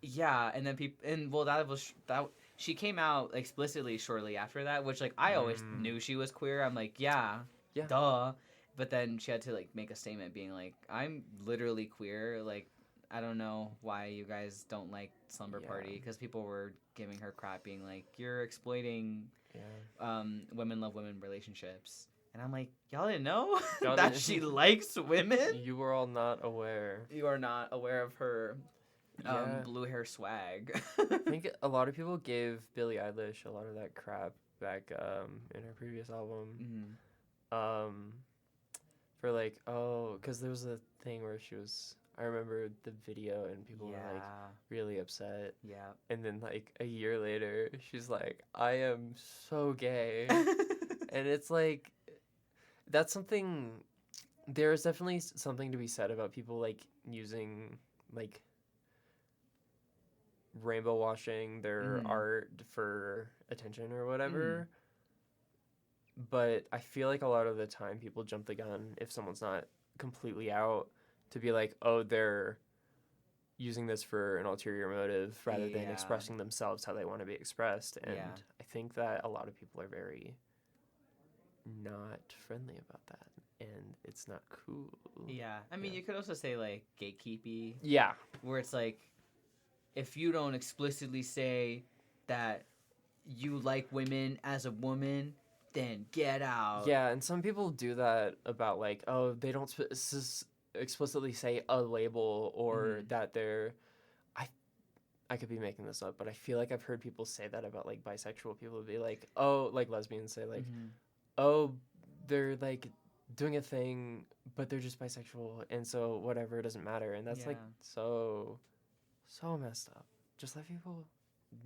Yeah, and then people, and well, that she came out explicitly shortly after that, which like I always knew she was queer. I'm like, yeah, Yeah. duh. But then she had to like make a statement, being like, I'm literally queer. Like, I don't know why you guys don't like Slumber Yeah. Party, because people were giving her crap, being like, you're exploiting Yeah. women love women relationships. And I'm like, y'all didn't know Y'all that didn't- she likes women? You were all not aware. You are not aware of her Yeah. blue hair swag. I think a lot of people gave Billie Eilish a lot of that crap back in her previous album. Mhm. For like, because there was a thing where she was. I remember the video and people were like really upset. Yeah. And then like a year later, she's like, I am so gay. And it's like, that's something. There's definitely something to be said about people like using like rainbow washing their art for attention or whatever. But I feel like a lot of the time people jump the gun if someone's not completely out to be like, oh, they're using this for an ulterior motive rather than Yeah. expressing themselves how they want to be expressed. And Yeah. I think that a lot of people are very not friendly about that. And it's not cool. Yeah. I mean, Yeah. you could also say like gatekeepy, Yeah. where it's like, if you don't explicitly say that you like women as a woman, then get out. Yeah, and some people do that about like, oh, they don't explicitly say a label or that they're. I could be making this up, but I feel like I've heard people say that about like bisexual people. Be like, oh, like lesbians say like, oh, they're like doing a thing, but they're just bisexual, and so whatever, it doesn't matter, and that's like so messed up. Just let people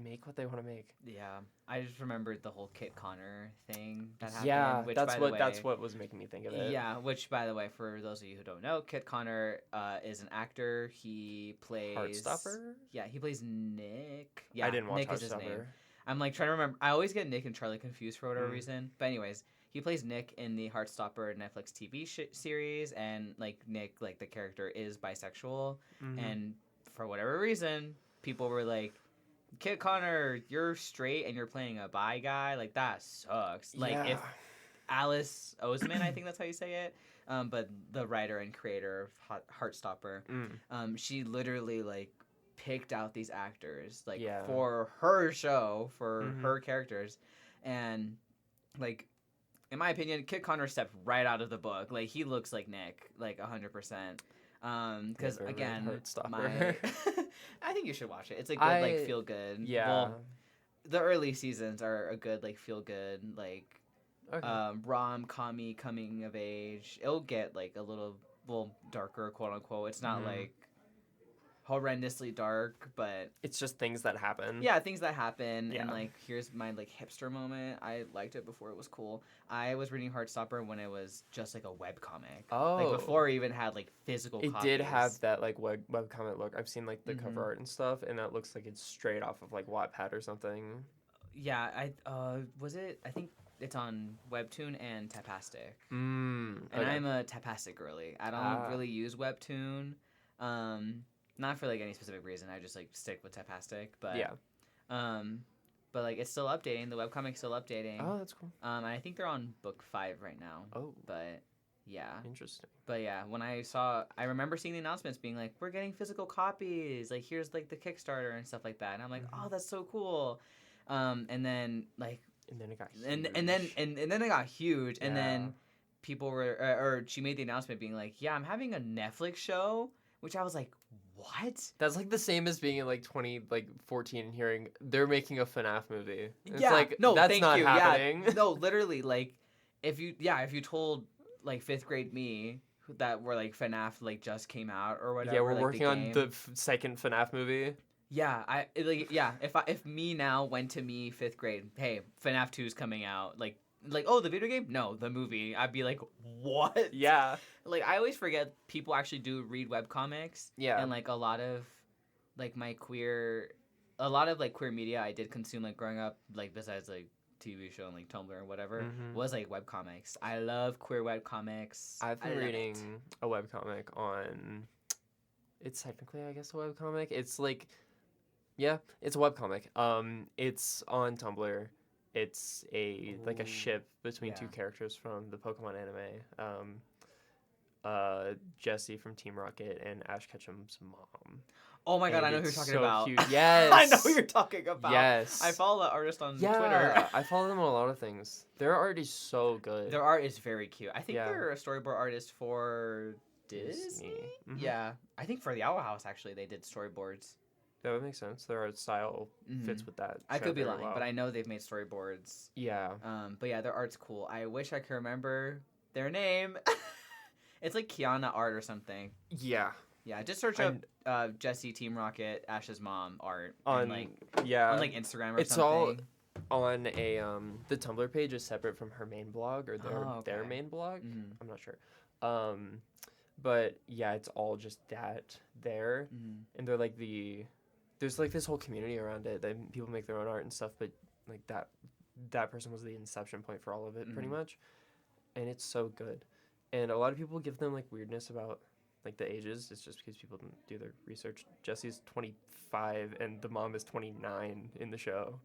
make what they want to make. Yeah, I just remembered the whole Kit Connor thing that happened. Yeah, which, that's by what the way, that's what was making me think of it. Yeah, which by the way, for those of you who don't know, Kit Connor is an actor. He plays Heartstopper. Yeah, he plays Nick. Yeah, I didn't watch Nick is his name. Heartstopper. I'm like trying to remember. I always get Nick and Charlie confused for whatever reason. But anyways, he plays Nick in the Heartstopper Netflix TV series, and like Nick, like the character, is bisexual, and for whatever reason, people were like, Kit Connor, you're straight and you're playing a bi guy. Like, that sucks. Like, if Alice Oseman, I think that's how you say it, but the writer and creator of Heartstopper, she literally, like, picked out these actors, like, for her show, for her characters. And, like, in my opinion, Kit Connor stepped right out of the book. Like, he looks like Nick, like, 100%. Because again, I think you should watch it. It's a good like feel good. Yeah. Well, the early seasons are a good like feel good like rom-commy coming of age. It'll get like a little darker, quote unquote. It's not like horrendously dark, but it's just things that happen. Yeah, things that happen. And like, here's my like hipster moment. I liked it before it was cool. I was reading Heartstopper when it was just like a webcomic. Oh, like before it even had like physical it copies. did have that like webcomic look. I've seen like the cover art and stuff, and that looks like it's straight off of like Wattpad or something. Yeah, I think it's on Webtoon and Tapastic. And I'm a Tapastic girly. I don't really use Webtoon. Not for like any specific reason. I just like stick with Tapastic. But but like it's still updating. The webcomic's still updating. Oh, that's cool. And I think they're on book 5 right now. Oh, but yeah, interesting. But yeah, I remember seeing the announcements being like, we're getting physical copies. Like, here's like the Kickstarter and stuff like that. And I'm like, oh, that's so cool. And then like, and then it got huge. and then it got huge. And then people were, or she made the announcement being like, yeah, I'm having a Netflix show, which I was like, what? That's like the same as being in like 2014 and hearing they're making a FNAF movie. It's yeah, like, no, that's thank not you. happening. Yeah, no, literally, like, if you told like 5th grade me that were like FNAF like just came out or whatever. Yeah, we're like, working on the second FNAF movie. Yeah, if me now went to me 5th grade, hey, FNAF 2 is coming out, like like, oh, the video game? No, the movie. I'd be like, what? Yeah. Like, I always forget people actually do read webcomics. Yeah. And, like, a lot of like queer media I did consume, like, growing up, like, besides, like, TV show and, like, Tumblr or whatever, was, like, webcomics. I love queer webcomics. I've been I love reading it. a webcomic on. It's technically, I guess, a webcomic. It's like, yeah, it's a webcomic. It's on Tumblr. It's like a Ooh, ship between two yeah. characters from the Pokemon anime. Jessie from Team Rocket and Ash Ketchum's mom. Oh my god, And I know who you're it's talking so about. cute. Yes. I know who you're talking about. Yes. I follow that artist on Yeah, Twitter. I follow them on a lot of things. Their art is so good. Their art is very cute. I think Yeah. they're a storyboard artist for Disney. Mhm. Yeah, I think for the Owl House actually they did storyboards. That would make sense. Their art style fits with that. I show could be very lying, well. but I know they've made storyboards. Yeah. But yeah, their art's cool. I wish I could remember their name. It's like Kiana art or something. Yeah. Yeah, just search up Jessie, Team Rocket, Ash's mom art On and, like yeah. on like Instagram or It's something. all on a the Tumblr page is separate from her main blog or their okay. main blog. Mhm. I'm not sure. But yeah, it's all just that there, and they're like there's like this whole community around it. That people make their own art and stuff, but like that person was the inception point for all of it, pretty much, and it's so good. And a lot of people give them like weirdness about like the ages. It's just because people didn't do their research. Jessie's 25 and the mom is 29 in the show.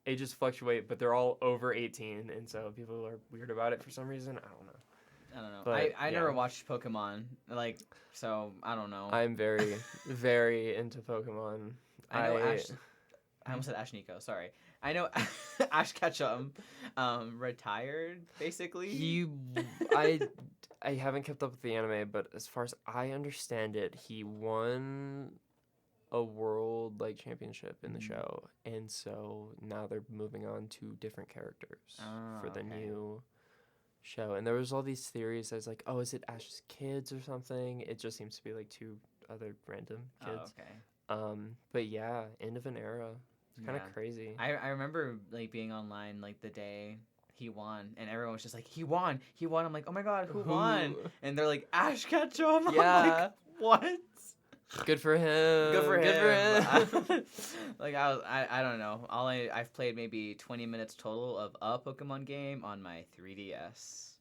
Ages fluctuate, but they're all over 18, and so people are weird about it for some reason. I don't know. But, I yeah. never watched Pokemon, like, so I don't know. I'm very, very into Pokemon. I know Ash. I almost said Ash Nico. Sorry. I know Ash Ketchum, retired basically. I haven't kept up with the anime, but as far as I understand it, he won a world like championship in the show, and so now they're moving on to different characters for the new show. And there was all these theories as like, oh, is it Ash's kids or something? It just seems to be like two other random kids. Oh, okay. But yeah, end of an era. It's kind of crazy. I remember like being online like the day he won, and everyone was just like, he won. I'm like, oh my god, who won? And they're like, Ash Ketchum. Yeah. I'm like, what? Good for him. Good for him. him. Like I don't know. I've played maybe 20 minutes total of a Pokemon game on my 3DS.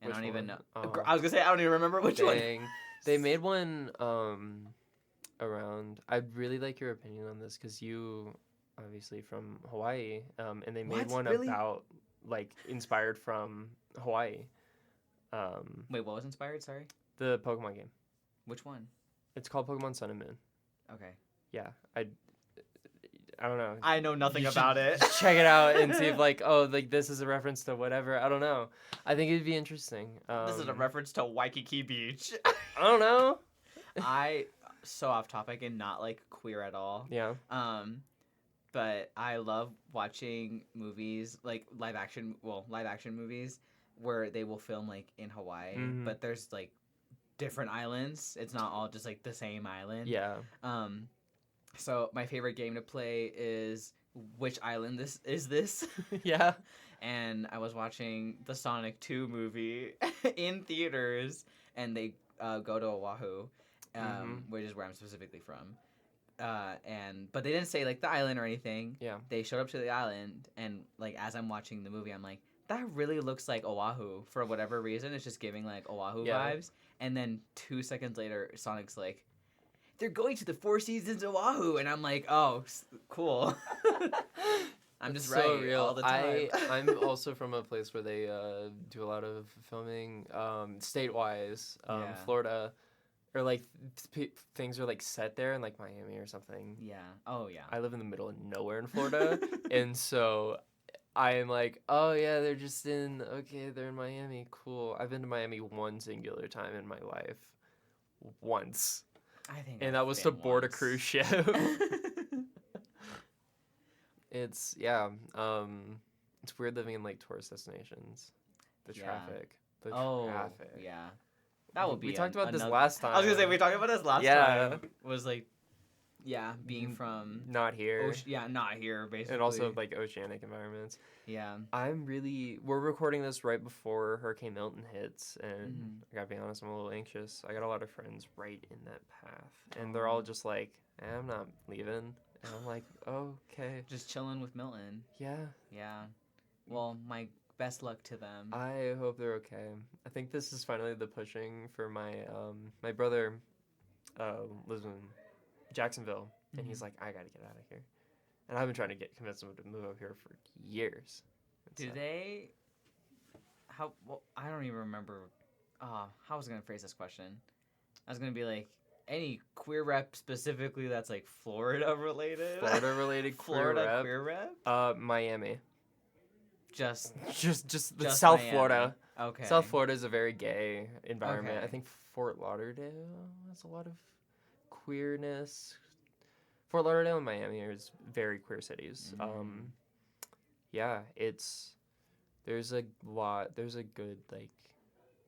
And Which I don't even one? know. Oh. I was gonna say I don't even remember which one. Dang. They made one around. I really like your opinion on this because you obviously from Hawaii, and they made What? one Really? about like inspired from Hawaii. Wait, what was inspired? Sorry. The Pokemon game. Which one? It's called Pokemon Sun and Moon. Okay. Yeah, I don't know. I know nothing You should about it. Check it out and see if like, oh, like this is a reference to whatever. I don't know. I think it'd be interesting. This is a reference to Waikiki Beach. I don't know. So off topic and not like queer at all. Yeah. But I love watching movies like live action movies where they will film like in Hawaii, but there's like different islands. It's not all just like the same island. Yeah. So my favorite game to play is which island this is. Yeah. And I was watching the Sonic 2 movie in theaters, and they go to Oahu, which is where I'm specifically from. But they didn't say like the island or anything. Yeah. They showed up to the island, and like as I'm watching the movie, I'm like, that really looks like Oahu for whatever reason. It's just giving like Oahu vibes. And then 2 seconds later, Sonic's like, they're going to the Four Seasons Oahu, and I'm like, oh, cool. I'm just so right real. all the time. I'm also from a place where they do a lot of filming state-wise, Florida, or like things are like set there in like Miami or something. Yeah. Oh yeah. I live in the middle of nowhere in Florida, and so I'm like, oh yeah, they're in Miami. Cool. I've been to Miami one singular time in my life, once, and that was to board a cruise ship. It's weird living in like tourist destinations. The traffic. Yeah. That would be. We talked about this another... last time. I was gonna say we talked about this last time. Was like Yeah, being from not here. not here basically. And also like oceanic environments. Yeah. We're recording this right before Hurricane Milton hits, and Mhm. I gotta be honest, I'm a little anxious. I got a lot of friends right in that path, and they're all just like, I'm not leaving. And I'm like, okay. Just chilling with Milton. Yeah. Yeah. Well, my best luck to them. I hope they're okay. I think this is finally the pushing for my brother lives in Jacksonville, and he's like, I gotta get out of here. And I've been trying to convince him to move up here for years. Do they? How? Well, I don't even remember. How was I gonna phrase this question? I was gonna be like, any queer rep specifically that's like Florida related. Florida related Florida queer rep. Miami. Just South Miami. Florida. Okay. South Florida is a very gay environment. Okay. I think Fort Lauderdale has a lot of queerness. Fort Lauderdale and Miami are very queer cities. Yeah, there's a good like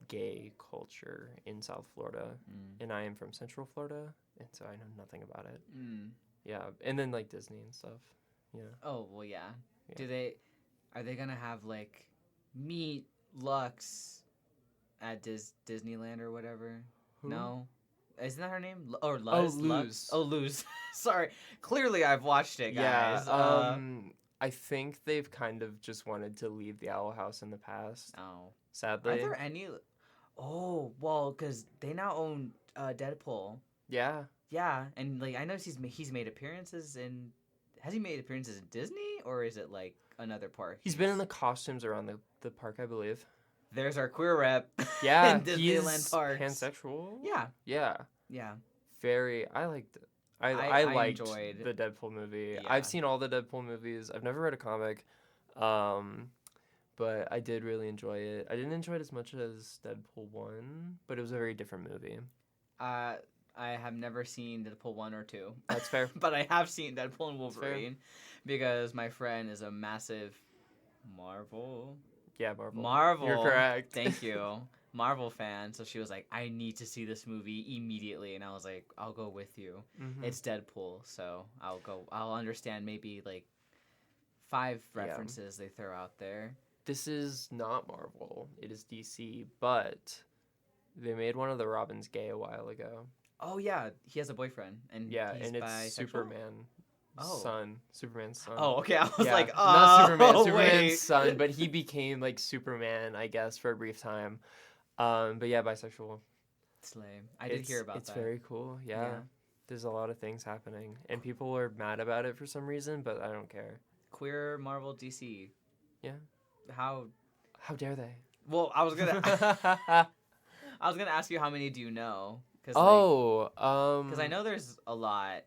gay culture in South Florida, and I am from Central Florida, and so I know nothing about it. Yeah, and then like Disney and stuff. Yeah. Oh well, yeah. Yeah. Are they gonna have like meet Lux at Disneyland or whatever? Who? No, isn't that her name? Or Luz? Luz. Lux? Oh, Luz. Sorry. Clearly, I've watched it, guys. Yeah. I think they've kind of just wanted to leave the Owl House in the past. Oh. Sadly. Are there any? Oh, well, because they now own Deadpool. Yeah. Yeah, and like I know he's made appearances in. Has he made appearances in Disney, or is it like another park? He's been in the costumes around the park, I believe. There's our queer rep. Yeah, in Disneyland he's parks. pansexual. Yeah. Yeah. Yeah. I liked it. I liked enjoyed the Deadpool movie. Yeah. I've seen all the Deadpool movies. I've never read a comic, but I did really enjoy it. I didn't enjoy it as much as Deadpool 1, but it was a very different movie. I have never seen Deadpool 1 or 2. That's fair. But I have seen Deadpool and Wolverine because my friend is a massive Marvel. Yeah, Marvel. Marvel. You're correct. Thank you. Marvel fan. So she was like, I need to see this movie immediately. And I was like, I'll go with you. Mhm. It's Deadpool. So I'll go. I'll understand maybe like 5 references they throw out there. This is not Marvel. It is DC, but they made one of the Robins gay a while ago. Oh, yeah. He has a boyfriend. And Yeah, he's and it's bisexual? Superman's son. Oh, okay. I was Yeah, like, oh, not Superman's wait. son, but he became like Superman, I guess, for a brief time. But yeah, bisexual. Slay. I did hear about it's that. It's very cool. Yeah. Yeah. There's a lot of things happening, and people are mad about it for some reason, but I don't care. Queer Marvel DC. Yeah. How dare they? Well, I was gonna ask you how many do you know? Cause because I know there's a lot,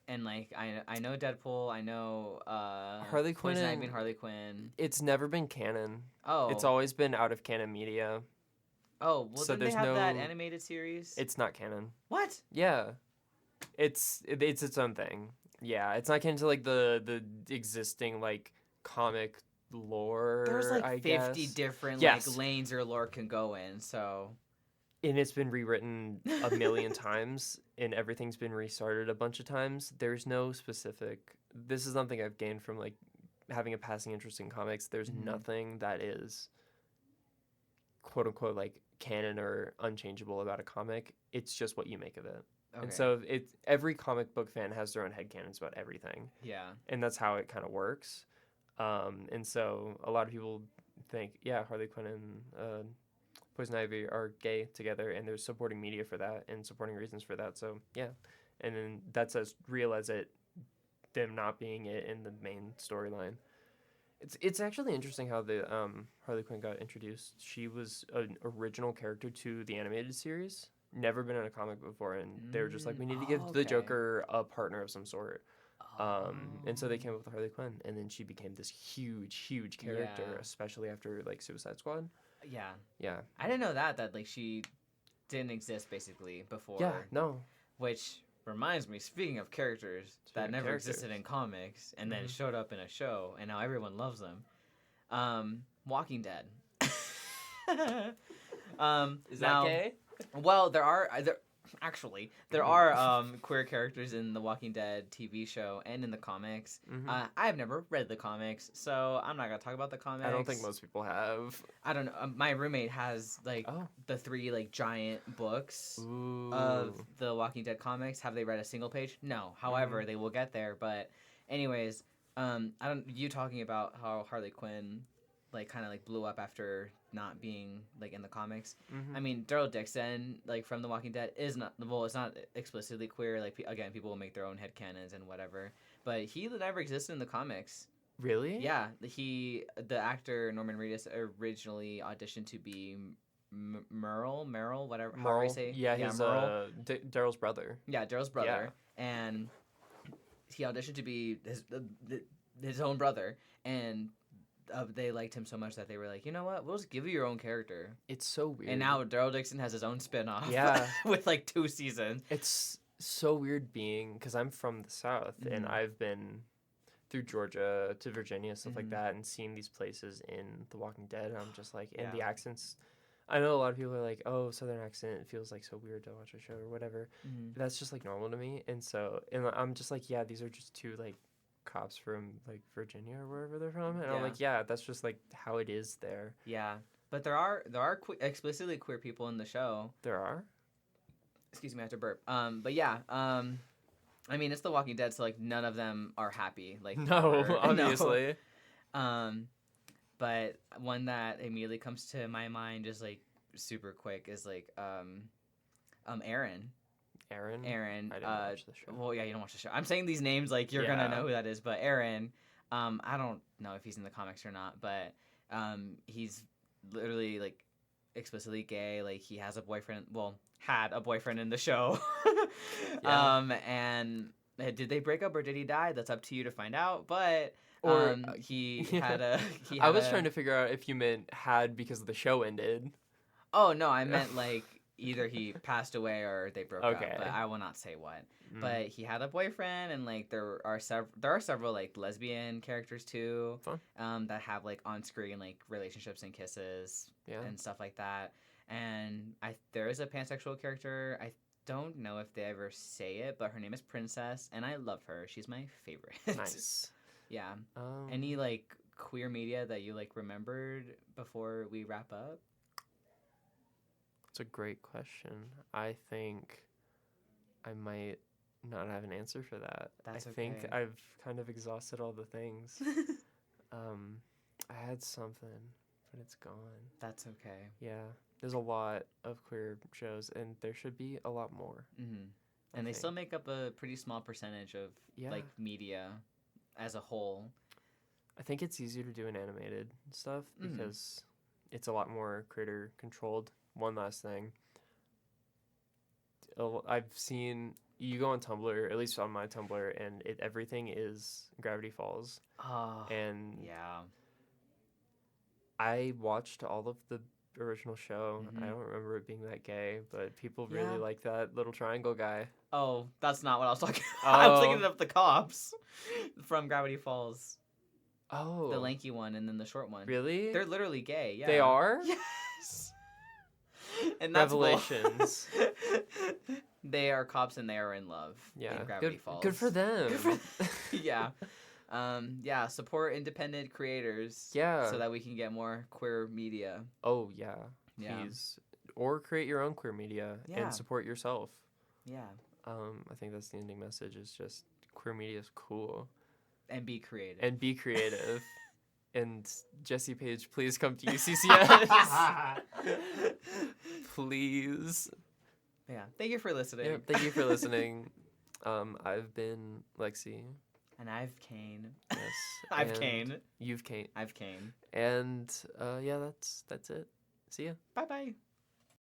and like I know Deadpool, I know Harley Quinn, Poison Ivy and Harley Quinn. It's never been canon. Oh, it's always been out of canon media. Oh, well, so didn't they have that animated series? It's not canon. What? Yeah, it's its own thing. Yeah, it's not canon to like the existing like comic lore. There's like I 50 guess. different Yes. like lanes your lore can go in. So. And it's been rewritten a million times, and everything's been restarted a bunch of times. There's no specific. This is something I've gained from like having a passing interest in comics. There's nothing that is quote unquote like canon or unchangeable about a comic. It's just what you make of it. Okay. And so every comic book fan has their own headcanons about everything. Yeah. And that's how it kind of works. And so a lot of people think, yeah, Harley Quinn and Poison Ivy are gay together, and there's supporting media for that and supporting reasons for that. So yeah, and then that's as real as them not being it in the main storyline. It's actually interesting how the Harley Quinn got introduced. She was an original character to the animated series, never been in a comic before, and they were just like, we need to give the Joker a partner of some sort. And so they came up with Harley Quinn, and then she became this huge character, especially after like Suicide Squad. Yeah. I didn't know that like she didn't exist basically before. Yeah, no. Which reminds me, speaking of characters that never existed in comics and then showed up in a show and now everyone loves them. Walking Dead. Is that gay? Well, there actually, there are queer characters in the Walking Dead TV show and in the comics. I've never read the comics, so I'm not gonna talk about the comics. I don't think most people have. I don't know. My roommate has like the 3 like giant books of the Walking Dead comics. Have they read a single page? No. However, they will get there. But anyways, you talking about how Harley Quinn like kind of like blew up after not being like in the comics. I mean, Daryl Dixon like from The Walking Dead is not, well, it's not explicitly queer. Like again, people will make their own headcanons and whatever. But he never existed in the comics. Really? Yeah, the actor Norman Reedus originally auditioned to be Merle, whatever, how do you say? Yeah, he's Daryl's brother. Yeah, Daryl's brother, and he auditioned to be his own brother, and they liked him so much that they were like, you know what, we'll just give you your own character. It's so weird. And now Daryl Dixon has his own spin-off. Yeah, with like 2 seasons. It's so weird being, because I'm from the South, and I've been through Georgia to Virginia, stuff like that, and seeing these places in The Walking Dead, and I'm just like, and the accents, I know a lot of people are like, oh, Southern accent, it feels like so weird to watch a show or whatever. That's just like normal to me, and I'm just like, yeah, these are just 2 like cops from like Virginia or wherever they're from, and I'm like, yeah, that's just like how it is there. Yeah, but there are explicitly queer people in the show. There are? Excuse me, I have to burp. But yeah, I mean, it's The Walking Dead, so like none of them are happy. Like no, obviously. No. But one that immediately comes to my mind just like super quick is like Aaron. Aaron. I didn't watch the show. Well, yeah, you don't watch the show. I'm saying these names like you're gonna know who that is, but Aaron. I don't know if he's in the comics or not, but he's literally like explicitly gay. Like he has a boyfriend. Well, had a boyfriend in the show. And did they break up or did he die? That's up to you to find out. But he had a. I was trying to figure out if you meant had because the show ended. Oh no, I meant like either he passed away or they broke up. But I will not say what. But he had a boyfriend, and like there are several like lesbian characters too. That have like on screen like relationships and kisses and stuff like that. And there is a pansexual character. I don't know if they ever say it, but her name is Princess, and I love her. She's my favorite. Nice. Yeah. Any like queer media that you like remembered before we wrap up? It's a great question. I think I might not have an answer for that. I think I've kind of exhausted all the things. I had something, but it's gone. That's okay. Yeah. There's a lot of queer shows, and there should be a lot more. And they still make up a pretty small percentage of like media as a whole. I think it's easier to do an animated stuff because it's a lot more creator controlled. One last thing. I've seen, you go on Tumblr, at least on my Tumblr, and everything is Gravity Falls. And yeah. I watched all of the original show. I don't remember it being that gay, but people really like that little triangle guy. Oh, that's not what I was talking about. I was thinking of the cops from Gravity Falls. Oh. The lanky one and then the short one. Really? They're literally gay, yeah. They are? Yes. And that's Revelations. They are cops and they are in love in Gravity Falls. Good for them. Yeah. Yeah, support independent creators. Yeah. So that we can get more queer media. Oh, yeah. Please. Or create your own queer media and support yourself. Yeah. I think that's the ending message, is just queer media is cool. And be creative. And Jesse Page, please come to UCCS. Please. Yeah. Thank you for listening. Yeah, thank you for listening. I've been Lexi. And I've Kane. Yes. I've Kane. You've Kane. I've Kane. And yeah, that's it. See ya. Bye-bye.